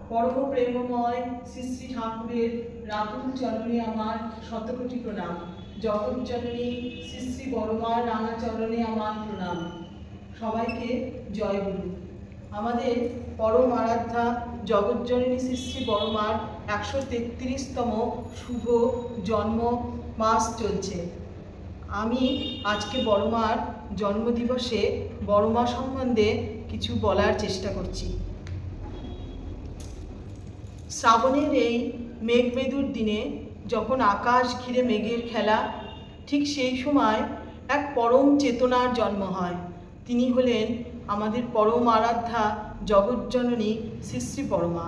পরম প্রেমময় শ্রী শ্রী ঠাকুরের রাতুল চরণে আমার শতকোটি প্রণাম। জগৎ জননী শ্রী শ্রী বড়মার রাঙা চরণে আমার প্রণাম। সবাইকে জয় গুরু। আমাদের পরম আরাধ্যা জগৎজননী শ্রী শ্রী বড়মার 133তম শুভ জন্ম মাস চলছে। আমি আজকে বড়মার জন্মদিবসে বড়মা সম্বন্ধে কিছু বলার চেষ্টা করছি। শ্রাবণের এই মেঘমেদুর দিনে যখন আকাশ ঘিরে মেঘের খেলা, ঠিক সেই সময় এক পরম চেতনার জন্ম হয়। তিনি হলেন আমাদের পরম আরাধ্যা জগৎজননী শ্রী শ্রী বড়মা।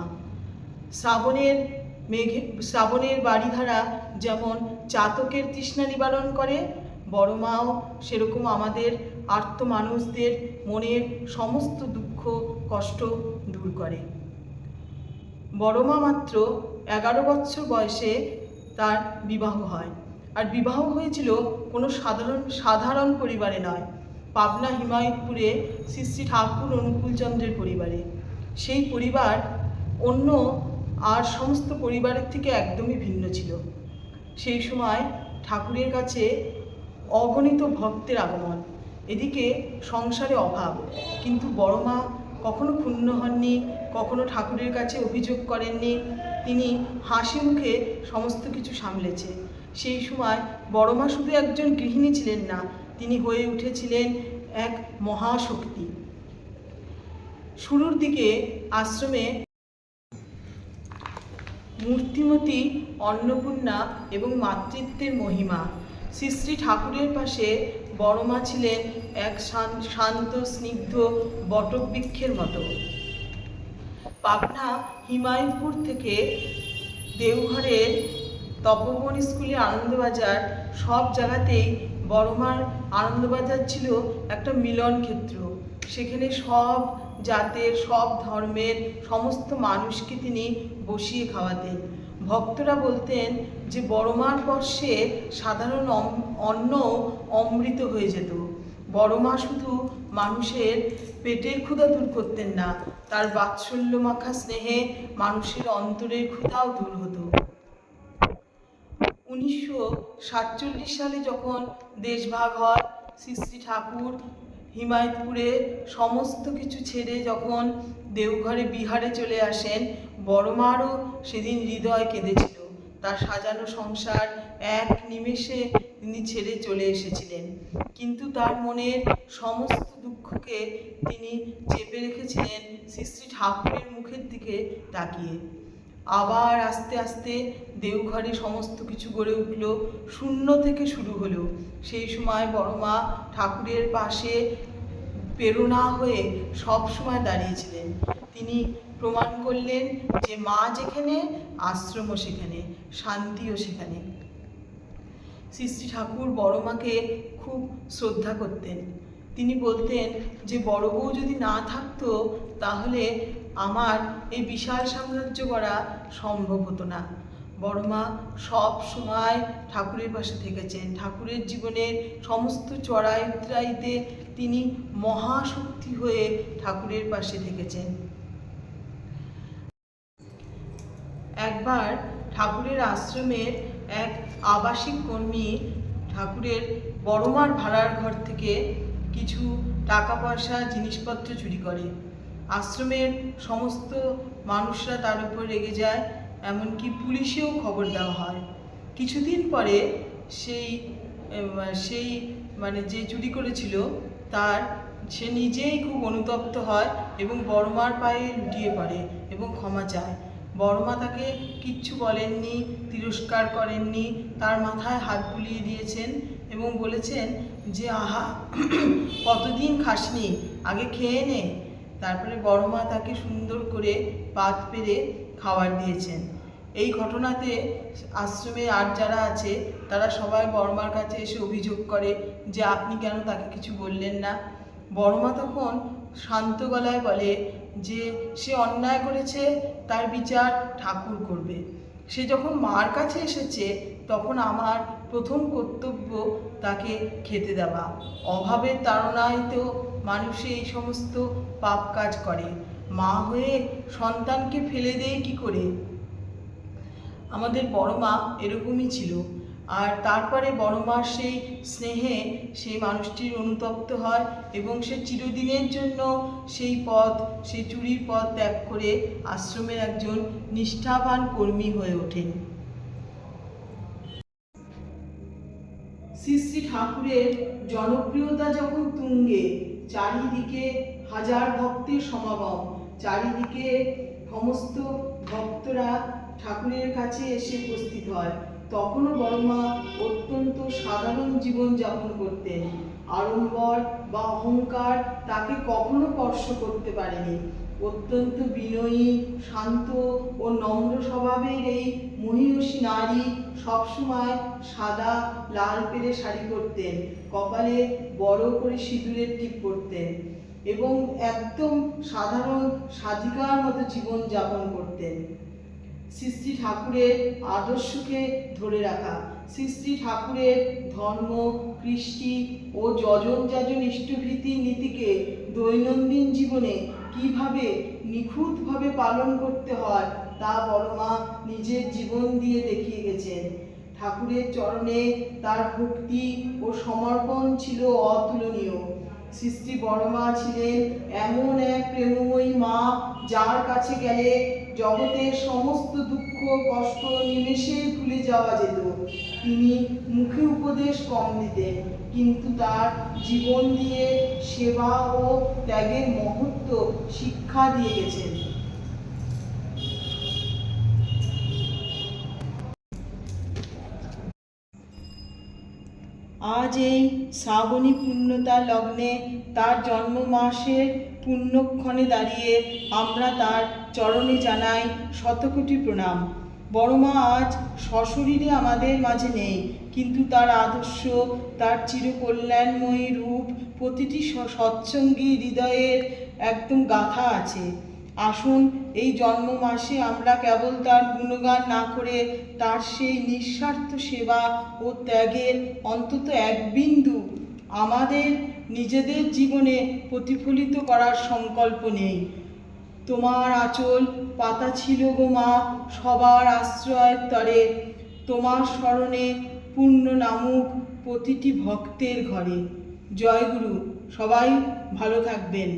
শ্রাবণের বাড়িধারা যেমন চাতকের তৃষ্ণা নিবারণ করে, বড়মাও সেরকম আমাদের আর্ত মানুষদের মনের সমস্ত দুঃখ কষ্ট দূর করে। বড়মা মাত্র 11 বছর বয়সে তার বিবাহ হয়, আর বিবাহ হয়েছিল কোনো সাধারণ পরিবারে নয়, পাবনা হিমায়তপুরে শ্রী শ্রী ঠাকুর অনুকূলচন্দ্রের পরিবারে। সেই পরিবার অন্য আর সমস্ত পরিবারের থেকে একদমই ভিন্ন ছিল। সেই সময় ঠাকুরের কাছে অগণিত ভক্তের আগমন, এদিকে সংসারে অভাব, কিন্তু বড়মা কখনো ক্ষুণ্ণ হননি, কখনো ঠাকুরের কাছে অভিযোগ করেননি। তিনি হাসি মুখে সমস্ত কিছু সামলেছে। সেই সময় বড়মা শুধু একজন গৃহিণী ছিলেন না, তিনি হয়ে উঠেছিলেন এক মহাশক্তি। শুরুর দিকে আশ্রমে মূর্তিমতী অন্নপূর্ণা এবং মাতৃত্বের মহিমা। শ্রী শ্রী ঠাকুরের পাশে বড়মা ছিলেন এক শান্ত স্নিগ্ধ বটবৃক্ষের মতো। পাবনা হিমায়তপুর থেকে দেওঘরের তপবন স্কুলে আনন্দবাজার, সব জায়গাতেই বড়মার আনন্দবাজার ছিল একটা মিলন ক্ষেত্র। সেখানে সব জাতের সব ধর্মের সমস্ত মানুষকে তিনি বসিয়ে খাওয়াতেন। ভক্তরা বলতেন যে বড়মার বর্ষে সাধারণ অন্ন অমৃত হয়ে যেত। বড়মা শুধু মানুষের পেটের ক্ষুধা দূর করতেন না, তার বাৎসল্য মাখা স্নেহে মানুষের অন্তরের ক্ষুধাও দূর হতো। 1947 সালে যখন দেশভাগ হয়, শ্রী শ্রী ঠাকুর হিমায়তপুরে সমস্ত কিছু ছেড়ে যখন দেওঘরে বিহারে চলে আসেন, বড়মারও সেদিন হৃদয় কেঁদেছিল। তার সাজানো সংসার এক নিমেষে তিনি ছেড়ে চলে এসেছিলেন, কিন্তু তার মনের সমস্ত দুঃখকে তিনি চেপে রেখেছিলেন শ্রী শ্রী ঠাকুরের মুখের দিকে তাকিয়ে। আবার আস্তে আস্তে দেওঘরে সমস্ত কিছু গড়ে উঠল, শূন্য থেকে শুরু হলো। সেই সময় বড়মা ঠাকুরের পাশে প্রেরণা হয়ে সব সময় দাঁড়িয়েছিলেন। তিনি প্রমাণ করলেন যে মা যেখানে, আশ্রমও সেখানে, শান্তিও সেখানে। শ্রী শ্রী ঠাকুর বড়মাকে খুব শ্রদ্ধা করতেন। তিনি বলতেন যে বড় বউ যদি না থাকতো তাহলে আমার এই বিশাল সাম্রাজ্য গড়া সম্ভব হতো না। বড়মা সব সময় ঠাকুরের পাশে থেকেছেন। ঠাকুরের জীবনের সমস্ত চড়াই উতরাইতে তিনি মহাশক্তি হয়ে ঠাকুরের পাশে থেকেছেন। একবার ঠাকুরের আশ্রমের এক আবাসিক কর্মী ঠাকুরের বড়মার ভাড়ার ঘর থেকে কিছু টাকা পয়সা জিনিসপত্র চুরি করে। আশ্রমের সমস্ত মানুষরা তার উপর রেগে যায়, এমনকি পুলিশেও খবর দেওয়া হয়। কিছুদিন পরে সেই যে চুরি করেছিল সে নিজেই খুব অনুতপ্ত হয় এবং বড়মার পায়ে লুটিয়ে পড়ে এবং ক্ষমা চায়। বড়মা তাকে কিচ্ছু বলেননি, তিরস্কার করেননি, তার মাথায় হাত বুলিয়ে দিয়েছেন এবং বলেছেন যে আহা কতদিন খাসনি, আগে খেয়ে নে। তারপরে বড়মা তাকে সুন্দর করে পাত পেরে খাবার দিয়েছেন। এই ঘটনাতে আশ্রমে আর যারা আছে তারা সবাই বড়মার কাছে এসে অভিযোগ করে যে আপনি কেন তাকে কিছু বললেন না। বড়মা তখন শান্ত গলায় বলে যে সে অন্যায় করেছে, তার বিচার ঠাকুর করবে। সে যখন মার কাছে এসেছে তখন আমার প্রথম কর্তব্য তাকে খেতে দেওয়া। অভাবের তাড়নায় তো মানুষ এই সমস্ত পাপ কাজ করে। মা হয়ে সন্তানকে ফেলে দেয় কি করে? আমাদের বড় মা এরকমই ছিল। আর তারপরে বড় মার সেই স্নেহে সেই মানুষটির অনুতপ্ত হয় এবং সে চিরদিনের জন্য সেই পথ, সেই চুরির পথ ত্যাগ করে আশ্রমের একজন নিষ্ঠাবান কর্মী হয়ে ওঠেন। শ্রী শ্রী ঠাকুরের জনপ্রিয়তা যখন তুঙ্গে, চারিদিকে হাজার ভক্তের সমাগম, চারিদিকে সমস্ত ভক্তরা ঠাকুরের কাছে এসে উপস্থিত হয়, তখনও বড় মা অত্যন্ত সাধারণ জীবন যাপন করতেন। আড়ম্বর বা অহংকার তাকে কখনো স্পর্শ করতে পারেনি। অত্যন্ত বিনয়ী, শান্ত ও নম্র স্বভাবের এই মহিষী নারী সবসময় সাদা লাল পেরে শাড়ি পরতেন, কপালে বড় করে সিঁদুরের টিপ পরতেন এবং একদম সাধারণ সাধিকার মতো জীবন যাপন করতেন। শ্রী শ্রী ঠাকুরের আদর্শকে ধরে রাখা, শ্রী শ্রী ঠাকুরের ধর্ম, কৃষ্টি ও যজন যাজন ইষ্টভীতির নীতিকে দৈনন্দিন জীবনে কিভাবে নিখুঁতভাবে পালন করতে হয় তা বড় মা নিজের জীবন দিয়ে দেখিয়ে গেছেন। ঠাকুরের চরণে তার ভক্তি ও সমর্পণ ছিল অতুলনীয়। শ্রী শ্রী বড় মা ছিলেন এমন এক প্রেমময়ী মা, যার কাছে গেলে জগতের সমস্ত দুঃখ কষ্ট নিমেষে ভুলে যাওয়া যেত। তিনি মুখে উপদেশ কম দিতেন, কিন্তু তার জীবন দিয়ে সেবা ও ত্যাগের মহত্ব শিক্ষা দিয়ে গেছেন। আজ এই শ্রাবণী পূর্ণতার লগ্নে তার জন্ম মাসের পুণ্যক্ষণে দাঁড়িয়ে আমরা তার চরণে জানাই শতকোটি প্রণাম। বড় মা আজ সশরীরে আমাদের মাঝে নেই, কিন্তু তার আদর্শ, তার চিরকল্যাণময়ী রূপ প্রতিটি সৎসঙ্গী হৃদয়ের একদম গাথা আছে। আসুন এই জন্ম মাসে আমরা কেবল তার গুণগান না করে তার সেই নিঃস্বার্থ সেবা ও ত্যাগের অন্তত এক বিন্দু আমাদের নিজেদের জীবনে প্রতিফলিত করার সংকল্প নেই। তোমার আঁচল পাতা ছিল গো মা সবার আশ্রয়ের তরে, তোমার স্মরণে পূর্ণ নামুক প্রতিটি ভক্তের ঘরে। জয় গুরু। সবাই ভালো থাকবেন।